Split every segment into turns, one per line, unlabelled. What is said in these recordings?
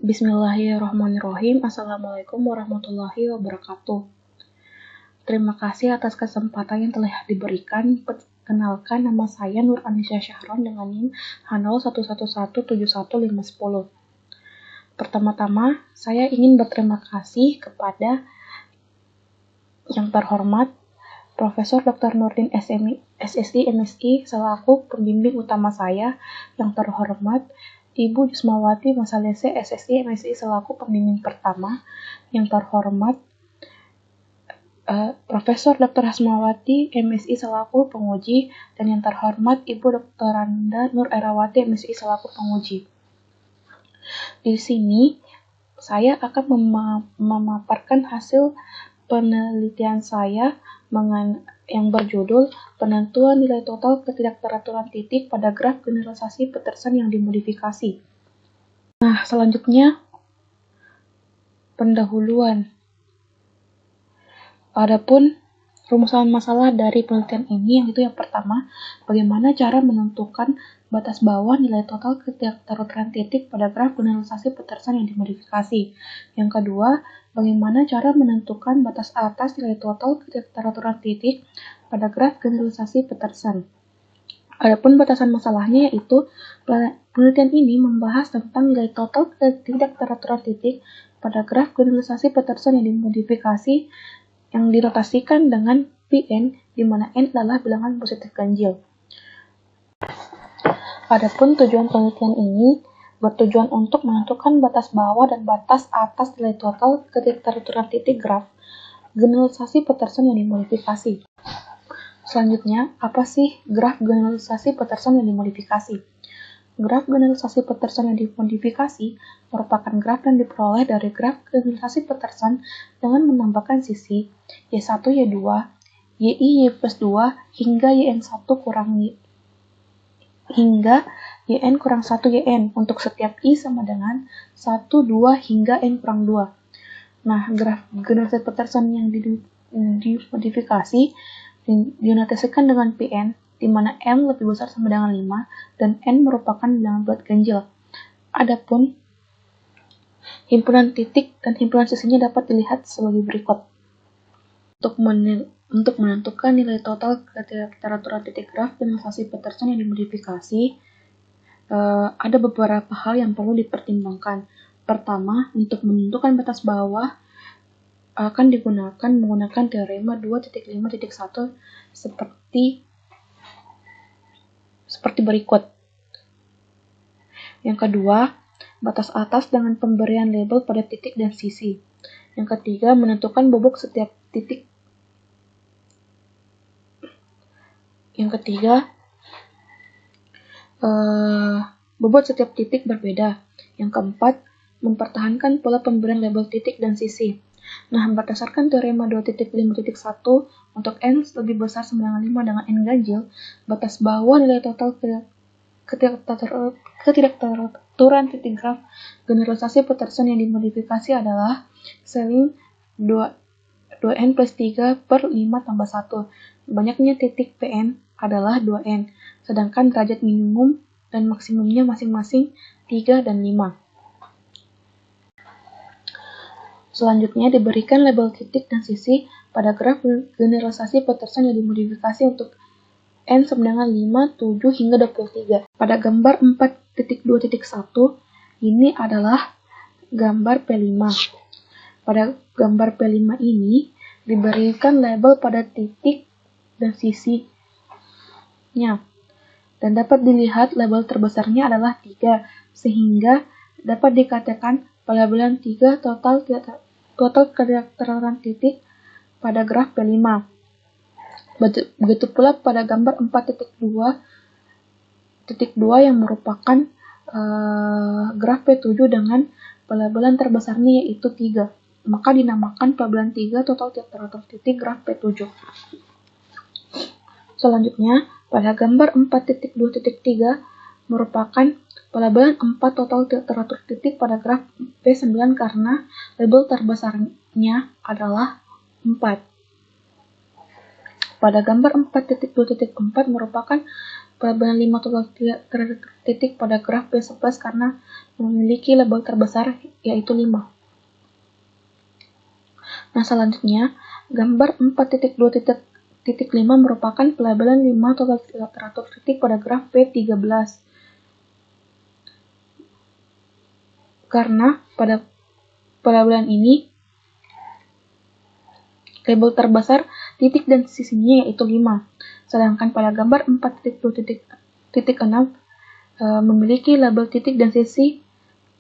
Bismillahirrahmanirrahim. Assalamualaikum warahmatullahi wabarakatuh. Terima kasih atas kesempatan yang telah diberikan. Perkenalkan, nama saya Nur Anisha Syahron dengan NIM H0111711510. Pertama-tama, saya ingin berterima kasih kepada yang terhormat Profesor Dr. Nurdin SSI MSI selaku pembimbing utama saya, yang terhormat Ibu Jusmawati Masalese SSI MSI selaku pembimbing pertama, yang terhormat Profesor Dr. Hasmawati MSI selaku penguji, dan yang terhormat Ibu Dr. Randa Nur Erawati MSI selaku penguji. Di sini saya akan memaparkan hasil penelitian saya yang berjudul penentuan nilai total ketidakteraturan titik pada graf generalisasi Peterson yang dimodifikasi. Nah, selanjutnya pendahuluan. Adapun rumusan masalah dari penelitian ini, yaitu yang pertama, bagaimana cara menentukan batas bawah nilai total ketidakteraturan titik pada graf generalisasi Peterson yang dimodifikasi. Yang kedua, bagaimana cara menentukan batas atas nilai total ketidakteraturan titik pada graf generalisasi Peterson. Adapun batasan masalahnya, yaitu penelitian ini membahas tentang nilai total ketidakteraturan titik pada graf generalisasi Peterson yang dimodifikasi yang dinotasikan dengan Pn, di mana n adalah bilangan positif ganjil. Adapun tujuan penelitian ini bertujuan untuk menentukan batas bawah dan batas atas nilai total ketidakteraturan titik graf generalisasi Peterson yang dimodifikasi. Selanjutnya, apa sih graf generalisasi Peterson yang dimodifikasi? Graf generalisasi Peterson yang dimodifikasi merupakan graf yang diperoleh dari graf generalisasi Peterson dengan menambahkan sisi Y1, Y2, YI, Y plus 2, hingga YN1 kurang hingga YN kurang 1 YN untuk setiap I sama dengan 1, 2, hingga N kurang 2. Nah, graf generalisasi Peterson yang dimodifikasi dinotasikan dengan Pn, di mana M lebih besar sama dengan 5, dan N merupakan bilangan bulat ganjil. Adapun himpunan titik dan himpunan sisinya dapat dilihat sebagai berikut. Untuk menentukan nilai total ketidakteraturan titik graf generalisasi Peterson yang dimodifikasi, ada beberapa hal yang perlu dipertimbangkan. Pertama, untuk menentukan batas bawah akan menggunakan teorema 2.5.1 seperti berikut. Yang kedua, batas atas dengan pemberian label pada titik dan sisi. Yang ketiga, menentukan bobot setiap titik. Yang ketiga, bobot setiap titik berbeda. Yang keempat, mempertahankan pola pemberian label titik dan sisi. Nah, berdasarkan teorema 2.5.1 untuk n lebih besar sama dengan 5 dengan n ganjil, batas bawah nilai total ketidakteraturan titik graf generalisasi Peterson yang dimodifikasi adalah selling 2n plus 3 per 5 tambah 1. Banyaknya titik Pn adalah 2n, sedangkan derajat minimum dan maksimumnya masing-masing 3 dan 5. Selanjutnya, diberikan label titik dan sisi pada graf generalisasi Peterson yang dimodifikasi untuk n sama dengan 5, 7, hingga 23. Pada gambar 4.2.1, ini adalah gambar P5. Pada gambar P5 ini, diberikan label pada titik dan sisinya. Dan dapat dilihat label terbesarnya adalah 3, sehingga dapat dikatakan pelabelan 3 total ketidakteraturan titik pada graf P5. Begitu pula pada gambar 4.2.2 yang merupakan graf P7 dengan pelabelan terbesarnya yaitu 3. Maka dinamakan pelabelan 3 total ketidakteraturan titik graf P7. Selanjutnya, pada gambar 4.2.3 merupakan pelabelan 4 total ketidakteraturan titik pada graf P9 karena label terbesarnya adalah 4. Pada gambar 4.2.4 merupakan pelabelan 5 total titik pada graf P11 karena memiliki label terbesar yaitu 5. Nah, selanjutnya, gambar 4.2.5 merupakan pelabelan 5 total teratur titik pada graf P13. Karena pada pelabelan ini, label terbesar titik dan sisinya yaitu 5. Sedangkan pada gambar 4.2.6 memiliki label titik dan sisi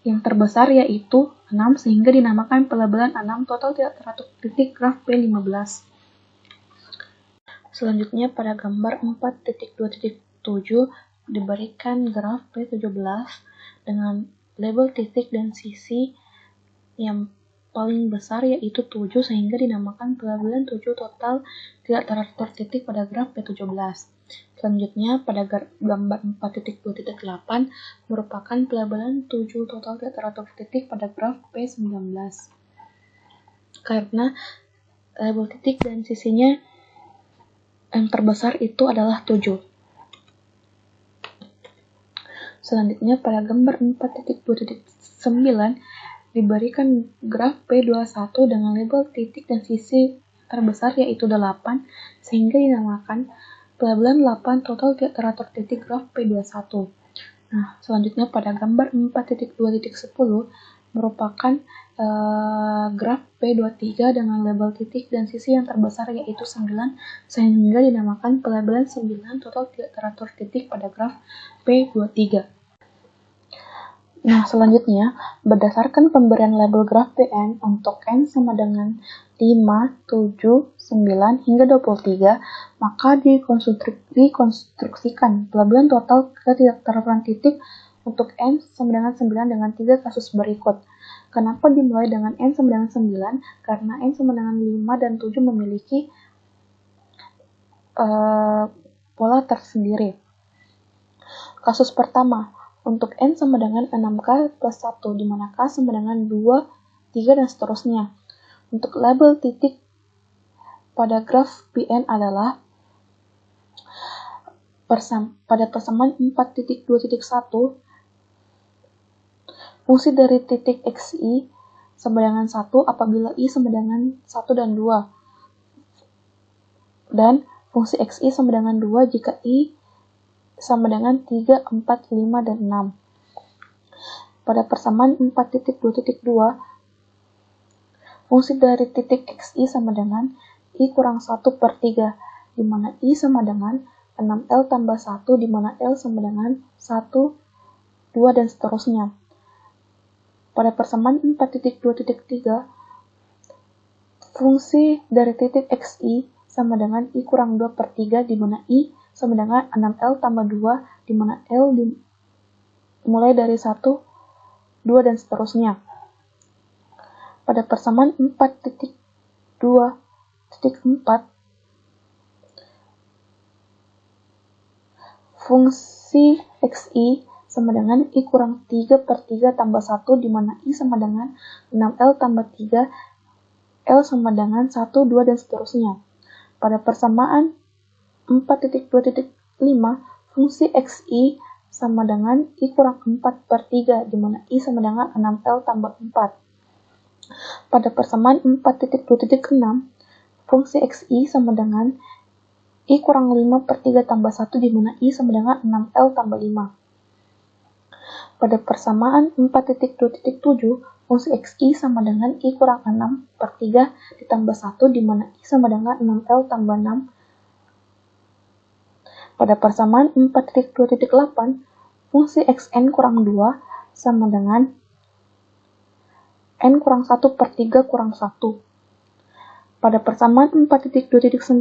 yang terbesar yaitu 6 sehingga dinamakan pelabelan 6 total tidak teratur titik graf P15. Selanjutnya pada gambar 4.2.7 diberikan graf P17 dengan label titik dan sisi yang paling besar yaitu 7 sehingga dinamakan pelabelan 7 total tidak teratur titik pada graf P17. Selanjutnya, pada gambar 4.2.8 merupakan pelabelan 7 total tidak teratur titik pada graf P19. Karena label titik dan sisinya yang terbesar itu adalah 7. Selanjutnya, pada gambar 4.2.9 diberikan graf P21 dengan label titik dan sisi terbesar yaitu 8 sehingga dinamakan pelabelan 8 total tidak teratur titik graf P21. Nah, selanjutnya pada gambar 4.2.10 merupakan graf P23 dengan label titik dan sisi yang terbesar yaitu 9 sehingga dinamakan pelabelan 9 total tidak teratur titik pada graf P23. Nah, selanjutnya, berdasarkan pemberian label graf Pn untuk n sama dengan 5, 7, 9, hingga 23, maka dikonstruksikan pelabelan total ketidakteraturan titik untuk n sama dengan 9 dengan 3 kasus berikut. Kenapa dimulai dengan n sama dengan 9? Karena n sama dengan 5 dan 7 memiliki pola tersendiri. Kasus pertama, untuk n sama dengan 6k plus 1, di mana k sama dengan 2, 3, dan seterusnya. Untuk label titik pada graf Pn adalah pada persamaan 4.2.1, fungsi dari titik xi sama dengan 1 apabila i sama dengan 1 dan 2. Dan fungsi xi sama dengan 2 jika i sama dengan 3, 4, 5, dan 6. Pada persamaan 4.2.2, fungsi dari titik xi sama dengan i kurang 1 per 3, di mana i sama dengan 6L tambah 1, di mana L sama dengan 1, 2, dan seterusnya. Pada persamaan 4.2.3, fungsi dari titik xi sama dengan i kurang 2 per 3, di mana i sama dengan 6L tambah 2, di mana L mulai dari 1, 2, dan seterusnya. Pada persamaan 4.2.4, fungsi xi sama dengan i kurang 3 per 3 tambah 1, di mana i sama dengan 6L tambah 3, L sama dengan 1, 2, dan seterusnya. Pada persamaan 4.2.5, fungsi xi sama dengan i kurang 4 per 3, di mana i sama dengan 6L tambah 4. Pada persamaan 4.2.6, fungsi xi sama dengan i kurang 5 per 3 tambah 1, di mana i sama dengan 6L tambah 5. Pada persamaan 4.2.7, fungsi xi sama dengan i kurang 6 per 3 ditambah 1, di mana i sama dengan 6L tambah 6. Pada persamaan 4.2.8, fungsi xn kurang 2 sama dengan n kurang 1 per 3 kurang 1. Pada persamaan 4.2.9,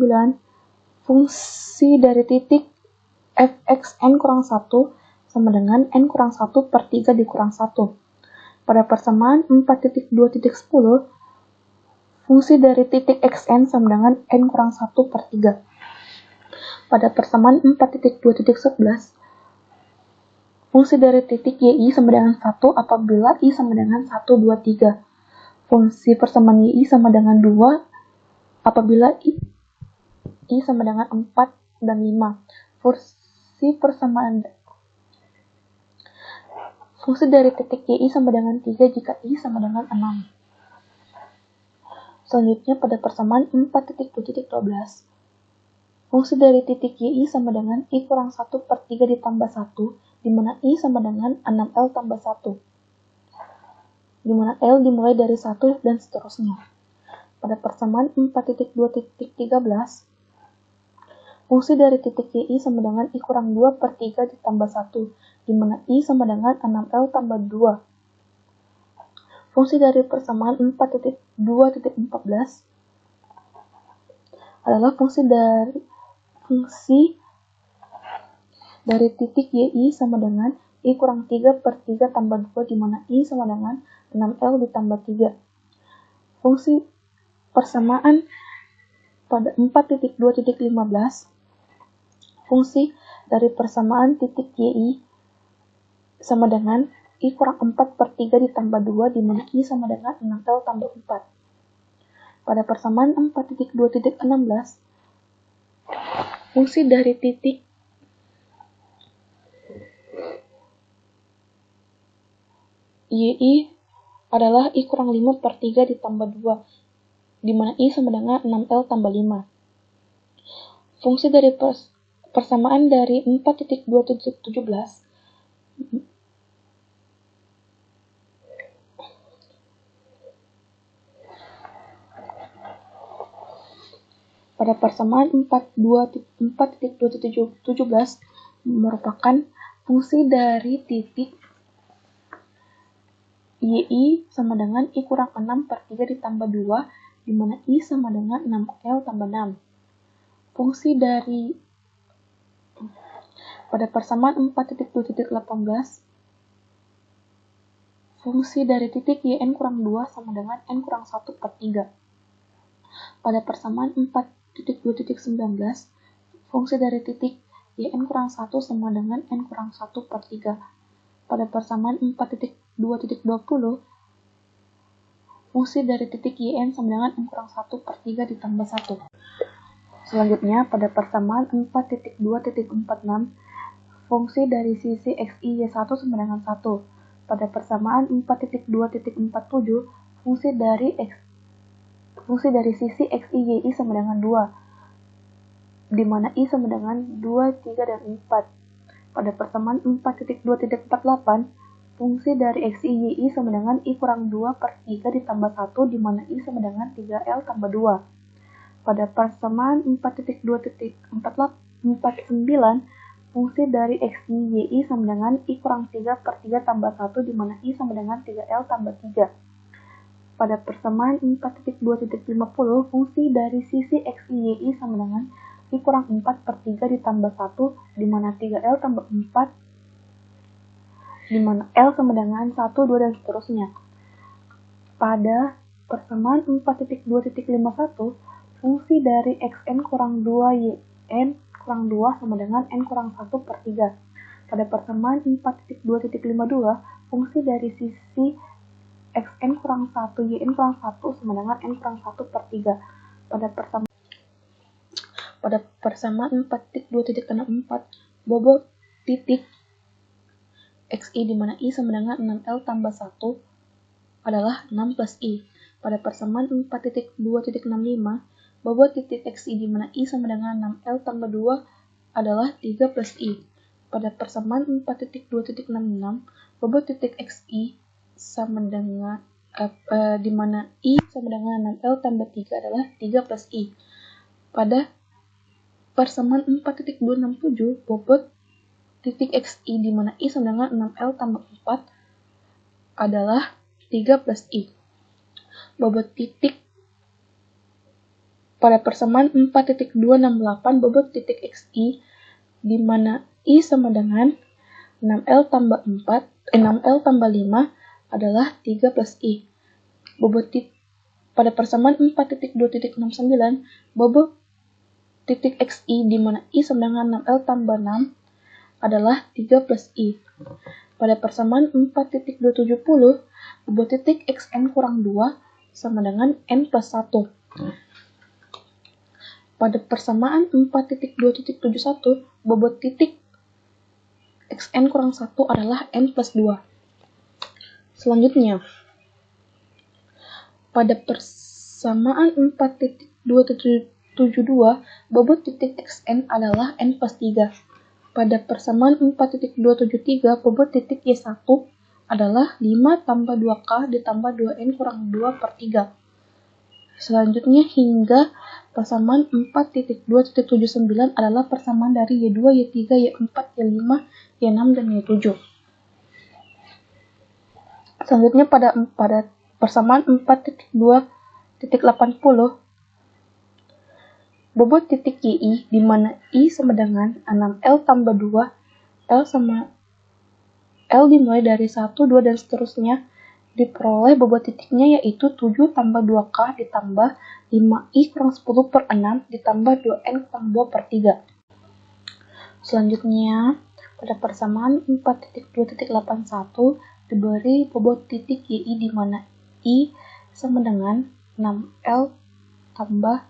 fungsi dari titik fxn kurang 1 sama dengan n kurang 1 per 3 dikurang 1. Pada persamaan 4.2.10, fungsi dari titik xn sama dengan n kurang 1 per 3. Pada persamaan 4.2.11, fungsi dari titik yi sama dengan 1 apabila i sama dengan 1, 2, 3. Fungsi persamaan yi sama dengan 2 apabila i sama dengan 4 dan 5. Fungsi fungsi dari titik y sama dengan 3 jika i sama dengan 6. Selanjutnya pada persamaan 4.2.12, fungsi dari titik y sama dengan i kurang 1 per 3 ditambah 1, di mana i sama dengan 6L tambah 1, di mana L dimulai dari 1 dan seterusnya. Pada persamaan 4.2.13, fungsi dari titik y sama dengan i kurang 2 per 3 ditambah 1, di mana i sama dengan 6L tambah 2. Fungsi dari persamaan 4.2.14 adalah fungsi dari titik y sama dengan i kurang 3 per 3 tambah 2, di mana i sama dengan 6L ditambah 3. Fungsi persamaan pada 4.2.15, fungsi dari persamaan titik y sama dengan i kurang 4 per 3 ditambah 2, di mana i sama dengan 6L tambah 4. Pada persamaan 4.2.16, fungsi dari titik y adalah i kurang 5 per 3 ditambah 2, di mana i sama dengan 6L tambah 5. Fungsi dari persamaan dari 4.2.17, pada persamaan 4.2.17 merupakan fungsi dari titik y sama dengan i kurang 6 per 3 ditambah 2, di mana i sama dengan 6L tambah 6. Fungsi dari pada persamaan 4.2.18, fungsi dari titik yn kurang 2 sama dengan n kurang 1 per 3. Pada persamaan 4.2.19, fungsi dari titik yn kurang 1 sama dengan n kurang 1 per 3. Pada persamaan 4.2.20, fungsi dari titik yn sama dengan n kurang 1 per 3 ditambah 1. Selanjutnya, pada persamaan 4.2.46, fungsi dari sisi xi y1 sama dengan 1. Pada persamaan 4.2.47, fungsi dari sisi xi yi sama dengan 2, di mana i sama dengan 2, 3, dan 4. Pada persamaan 4.2.48, fungsi dari xi yi sama dengan i kurang 2 per 3 ditambah 1, di mana i sama dengan 3L tambah 2. Pada persamaan 4.2.49, fungsi dari xi yi sama dengan i kurang 3 per 3 tambah 1, di mana i sama dengan 3L tambah 3. Pada persamaan 4.2.50, fungsi dari sisi xi yi sama dengan i kurang 4 per 3 ditambah 1, di mana 3L tambah 4, di mana L sama dengan 1, 2, dan seterusnya. Pada persamaan 4.2.51, fungsi dari xn kurang 2 yn kurang 2 sama dengan n kurang 1 per 3. Pada persamaan 4.2.52, fungsi dari sisi xn kurang 1 yn kurang 1 sama dengan n kurang 1 per 3. Pada persamaan 4.2.64, bobot titik xi di mana i sama dengan 6L tambah 1 adalah 6 plus i. Pada persamaan 4.2.65, bobot titik xi di mana i sama dengan 6L tambah 2 adalah 3 plus i. Pada persamaan 4.2.66, bobot titik xi sama dengan di mana i sama dengan 6L tambah 3 adalah 3 plus i. Pada persamaan 4.267, bobot titik xi di mana i sama dengan 6L tambah 4 adalah 3 plus i. Bobot titik pada persamaan 4.268, bobot titik xi di mana i sama dengan 6L tambah 5 adalah 3 plus i. Pada persamaan 4.2.69, bobot titik xi di mana i sama dengan 6L tambah 6 adalah 3 plus i. Pada persamaan 4.270, bobot titik xn kurang 2 sama dengan n plus 1. Pada persamaan 4.2.71, bobot titik xn kurang 1 adalah n plus 2. Selanjutnya, pada persamaan 4.272, bobot titik xn adalah n plus 3. Pada persamaan 4.273, bobot titik y1 adalah 5 tambah 2k ditambah 2n kurang 2 per 3. Selanjutnya, hingga persamaan 4.279 adalah persamaan dari y2, y3, y4, y5, y6, dan y7. Selanjutnya, pada persamaan 4.2.80, bobot titik yi, di mana i sama dengan 6L tambah 2, L dimulai dari 1, 2, dan seterusnya, diperoleh bobot titiknya yaitu 7 tambah 2K ditambah 5I kurang 10 per 6 ditambah 2N kurang 2 per 3. Selanjutnya, pada persamaan 4.2.81 diberi bobot titik yi di mana i sama dengan 6L tambah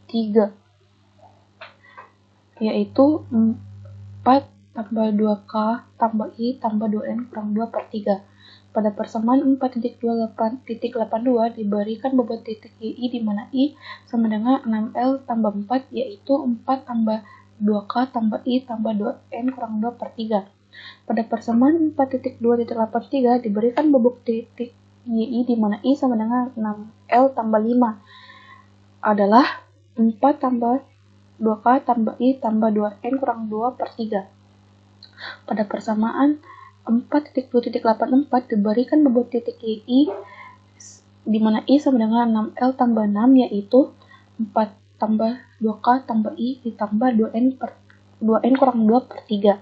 3, yaitu 4 tambah 2K tambah I tambah 2N kurang 2 per 3. Pada persamaan 4.2.82 diberikan bobot titik yi di mana I sama dengan 6L tambah 4, yaitu 4 tambah 2K tambah I tambah 2N kurang 2 per 3. Pada persamaan 4.2.83 diberikan bobot titik yi di mana I sama dengan 6L tambah 5 adalah 4 tambah 2K tambah I tambah 2N kurang 2 per 3. Pada persamaan 4.2.84 diberikan bobot titik yi di mana I sama dengan 6L tambah 6, yaitu 4 tambah 2K tambah I ditambah 2N kurang 2 per 3.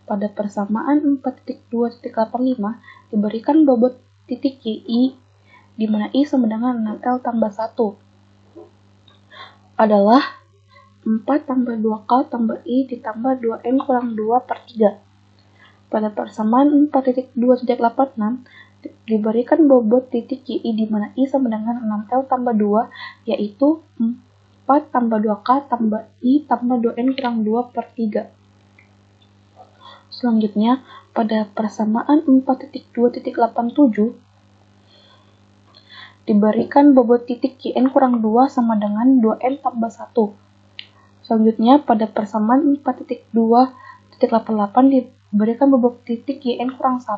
Pada persamaan 4.2.85 diberikan bobot titik yi di mana I sama dengan 6L tambah 1 adalah 4 tambah 2K tambah I ditambah 2N kurang 2 per 3. Pada persamaan 4.2.86 diberikan bobot titik yi di mana I sama dengan 6L tambah 2, yaitu 4 tambah 2K tambah I tambah 2N kurang 2 per 3. Selanjutnya, pada persamaan 4.2.87 diberikan bobot titik yn kurang 2 sama dengan 2n tambah 1. Selanjutnya, pada persamaan 4.2.88 diberikan bobot titik yn kurang 1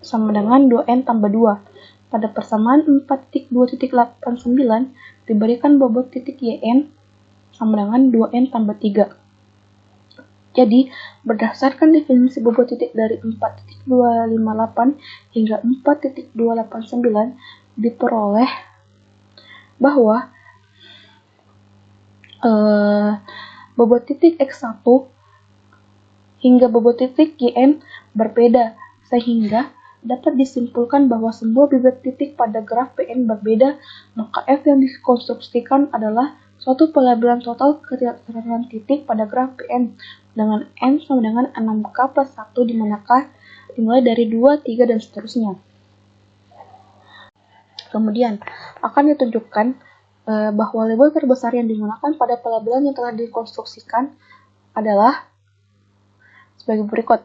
sama dengan 2n tambah 2. Pada persamaan 4.2.89 diberikan bobot titik yn sama dengan 2n tambah 3. Jadi, berdasarkan definisi bobot titik dari 4.258 hingga 4.289 diperoleh bahwa bobot titik x1 hingga bobot titik yn berbeda, sehingga dapat disimpulkan bahwa semua bibit titik pada graf PN berbeda, maka F yang dikonstruksikan adalah suatu pelabelan total keteraturan titik pada graf PN dengan N sama dengan 6K plus 1 di mana K dimulai dari 2, 3, dan seterusnya. Kemudian akan ditunjukkan bahwa label terbesar yang digunakan pada pelabelan yang telah dikonstruksikan adalah sebagai berikut.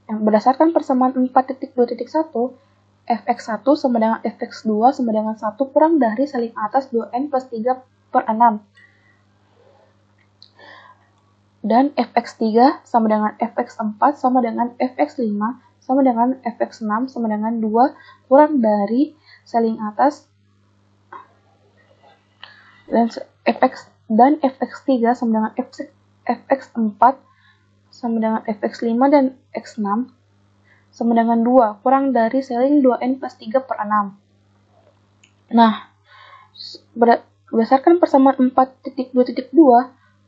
Yang berdasarkan persamaan 4.2.1, fx1 sama dengan fx2 sama dengan 1 kurang dari saling atas 2n plus 3 per 6. Dan fx3 sama dengan fx4 sama dengan fx5 sama dengan fx6 sama dengan 2 kurang dari saling atas dan fx3 sama dengan fx4 sama dengan fx5 dan x6 sama dengan 2 kurang dari saling 2n plus 3 per 6. Nah, berdasarkan persamaan 4.2.2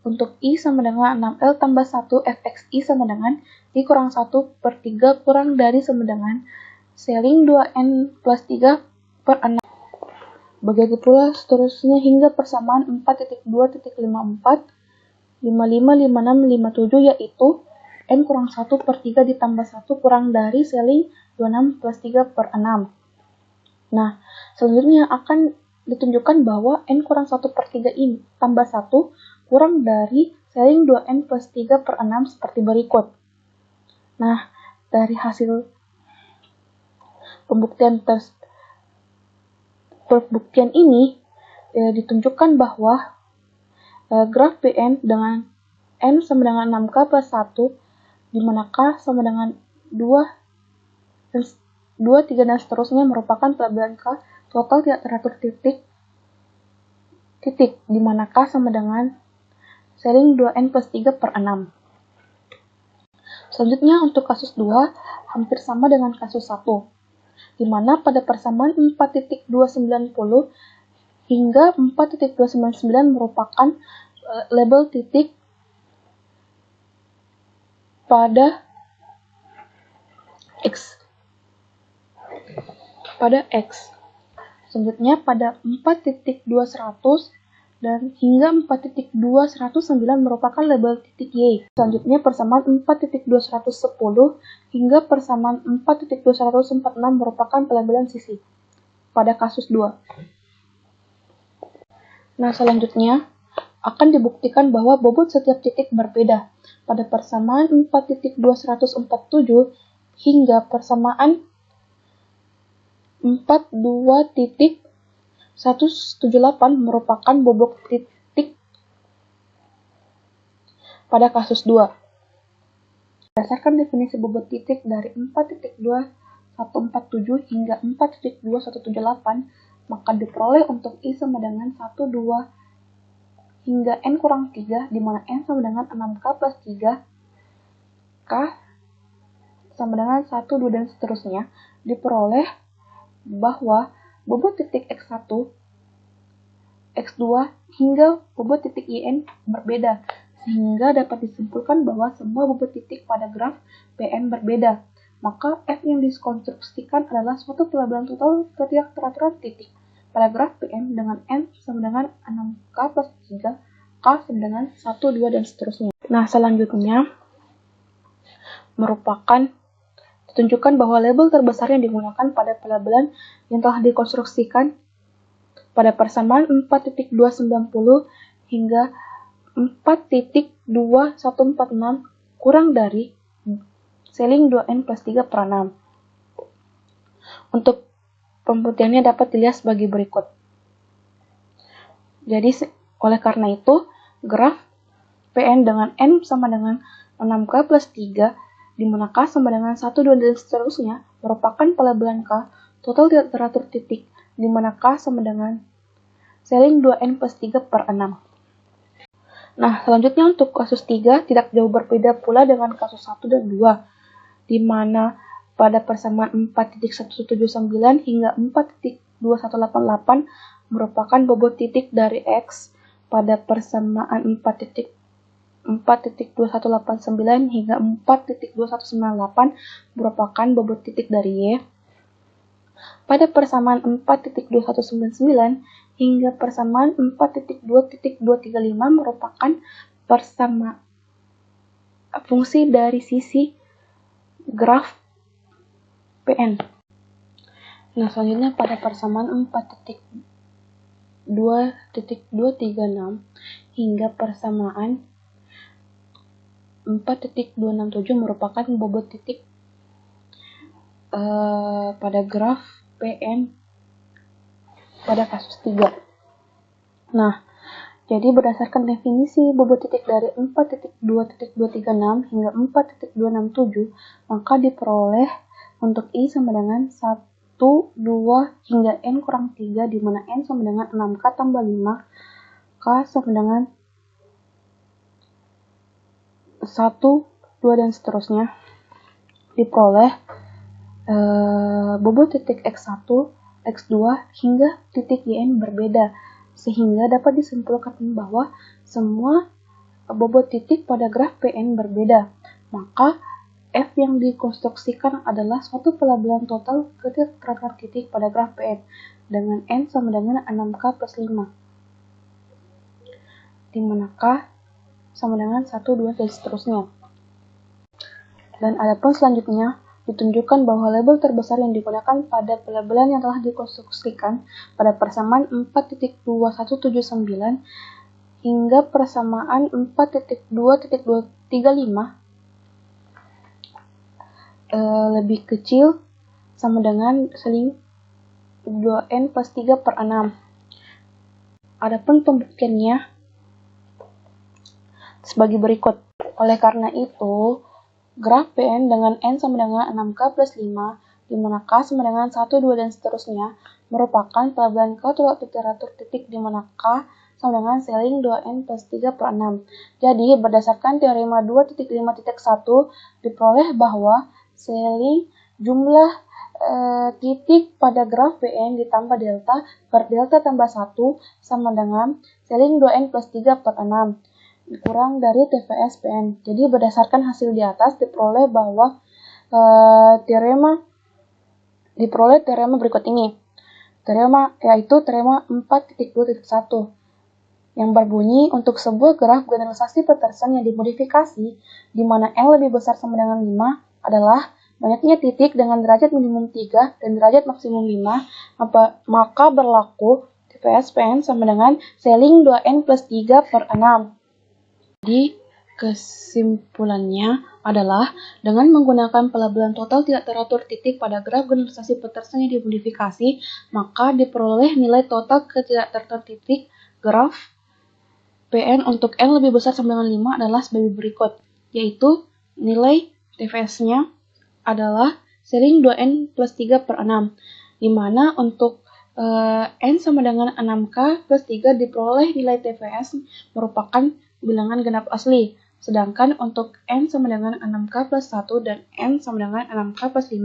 untuk I sama dengan 6L tambah 1 fxi sama dengan I kurang 1 per 3 kurang dari sama dengan saling 2n plus 3 per 6. Begitu pula seterusnya hingga persamaan 4.2.54, 55, 56, 57 yaitu n kurang 1 per 3 ditambah 1 kurang dari saling 26 plus 3 per 6. Nah, selanjutnya akan ditunjukkan bahwa n kurang 1 per 3 ini tambah 1 kurang dari seling 2n plus 3 per 6 seperti berikut. Nah, dari hasil pembuktian ini ditunjukkan bahwa graf Pn dengan n sama dengan 6k plus 1, di mana k sama dengan 2, 3, dan seterusnya merupakan pelabelan k total tidak teratur titik, di mana k sama dengan seling 2n plus 3 per 6. Selanjutnya untuk kasus 2, hampir sama dengan kasus 1, di mana pada persamaan 4.290 hingga 4.299 merupakan label titik pada X. Selanjutnya pada 4.200 dan hingga 4.209 merupakan label titik Y. Selanjutnya persamaan 4.210 hingga persamaan 4.246 merupakan pelabelan sisi pada kasus 2. Nah, selanjutnya akan dibuktikan bahwa bobot setiap titik berbeda pada persamaan 4.247 hingga persamaan 42.178 merupakan bobot titik pada kasus 2. Berdasarkan definisi bobot titik dari 4.2147 hingga 4.2178, maka diperoleh untuk I sama dengan 1, 2, hingga n kurang 3, di mana n sama dengan 6k plus 3, k sama dengan 1, 2, dan seterusnya, diperoleh bahwa bobot titik X1, X2, hingga bobot titik IN berbeda, sehingga dapat disimpulkan bahwa semua bobot titik pada graf PN berbeda. Maka F yang dikonstruksikan adalah suatu pelabelan total ketidakteraturan titik pada graf PN dengan N sama dengan 6K plus 3, K sama dengan 1, 2, dan seterusnya. Nah, selanjutnya merupakan ditunjukkan bahwa label terbesar yang digunakan pada pelabelan yang telah dikonstruksikan pada persamaan 4.290 hingga 4.2146 kurang dari seling 2n plus 3 per 6. Untuk pembuktiannya dapat dilihat sebagai berikut. Jadi, oleh karena itu, graf PN dengan n sama dengan 6k plus 3, di mana k sama dengan 1, 2, dan seterusnya merupakan pelabelan k total tidak teratur titik, di mana k sama dengan seling 2n plus 3 per 6. Nah, selanjutnya untuk kasus 3 tidak jauh berbeda pula dengan kasus 1 dan 2, di mana pada persamaan 4.179 hingga 4.2188 merupakan bobot titik dari X pada persamaan 4.2189 hingga 4.2198 merupakan bobot titik dari Y. Pada persamaan 4.2199 hingga persamaan 4.2.235 merupakan persamaan fungsi dari sisi graf PN. Nah, selanjutnya pada persamaan 4.2.236 hingga persamaan 4.267 merupakan bobot titik pada graf PN pada kasus 3. Nah, jadi berdasarkan definisi bobot titik dari 4.2.236 hingga 4.267, maka diperoleh untuk I sama dengan 1, 2, hingga N kurang 3, di mana N sama dengan 6K tambah 5, K sama dengan 1, 2, dan seterusnya, diperoleh bobot titik X1, X2, hingga titik YN berbeda, sehingga dapat disimpulkan bahwa semua bobot titik pada graf PN berbeda. Maka F yang dikonstruksikan adalah suatu pelabelan total ketidakteraturan titik pada graf PN dengan N sama dengan 6K plus 5, di mana K sama dengan 1, 2, dan seterusnya. Dan adapun selanjutnya ditunjukkan bahwa label terbesar yang digunakan pada pelabelan yang telah dikonstruksikan pada persamaan 4.2179 hingga persamaan 4.2.235 lebih kecil sama dengan seling 2n plus 3 per 6. Adapun pembuktiannya sebagai berikut. Oleh karena itu, graf Pn dengan n sama dengan 6k plus 5, di mana k sama dengan 1, 2, dan seterusnya, merupakan pelabelan quadrilateral titik di mana k sama dengan seling 2n plus 3 per 6. Jadi, berdasarkan teorema 2.5.1, diperoleh bahwa seling jumlah titik pada graf Pn ditambah delta per delta tambah 1 sama dengan seling 2n plus 3 per 6 kurang dari TVS Pn. Jadi berdasarkan hasil di atas diperoleh bahwa teorema berikut ini. Teorema yaitu teorema 4.2.1 yang berbunyi untuk sebuah graf generalisasi Peterson yang dimodifikasi di mana N lebih besar sama dengan 5 adalah banyaknya titik dengan derajat minimum 3 dan derajat maksimum 5, maka berlaku TVS Pn sama dengan seling 2n plus 3 per 6. Jadi, kesimpulannya adalah dengan menggunakan pelabelan total tidak teratur titik pada graf generalisasi Peterson yang dimodifikasi, maka diperoleh nilai total ketidak teratur titik graf Pn untuk n lebih besar sama dengan 5 adalah sebagai berikut, yaitu nilai TVS-nya adalah seling 2n plus 3 per 6, di mana untuk n sama dengan 6k plus 3 diperoleh nilai TVS merupakan bilangan genap asli, sedangkan untuk n sama dengan 6k plus 1 dan n sama dengan 6k plus 5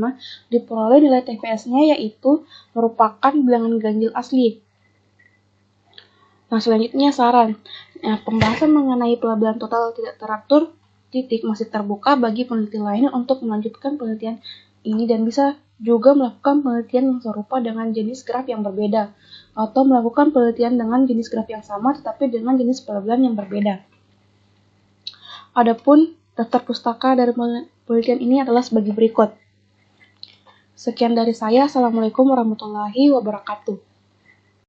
diperoleh nilai TVS-nya yaitu merupakan bilangan ganjil asli. Nah, selanjutnya saran. Pembahasan mengenai pelabelan total tidak teratur titik masih terbuka bagi peneliti lain untuk melanjutkan penelitian ini dan bisa juga melakukan penelitian yang serupa dengan jenis graf yang berbeda atau melakukan penelitian dengan jenis graf yang sama tetapi dengan jenis pelabelan yang berbeda. Adapun daftar pustaka dari penelitian ini adalah sebagai berikut. Sekian dari saya. Assalamualaikum warahmatullahi wabarakatuh.